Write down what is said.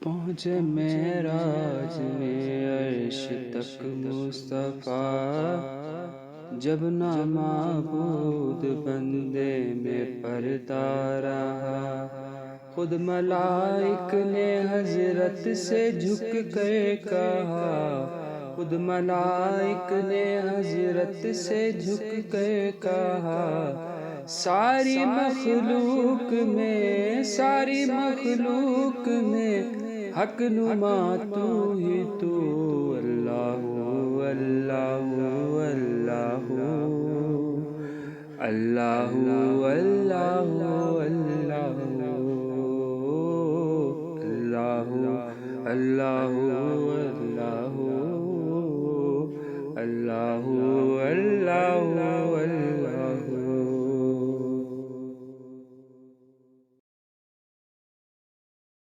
पहुँचे मेराज में अर्श तक मुस्तफ़ा, जब ना माबूद बंदे में पर्दा रहा। खुद मलाइक ने हजरत से झुक कर कहा, खुद मलाइक ने हजरत से झुक कर कहा, सारी मखलूक में हक नुमा तू ही तू। अल्लाहु अल्लाहु अल्लाहु अल्लाहु अल्लाहु अल्लाहु अल्लाहु अल्लाहु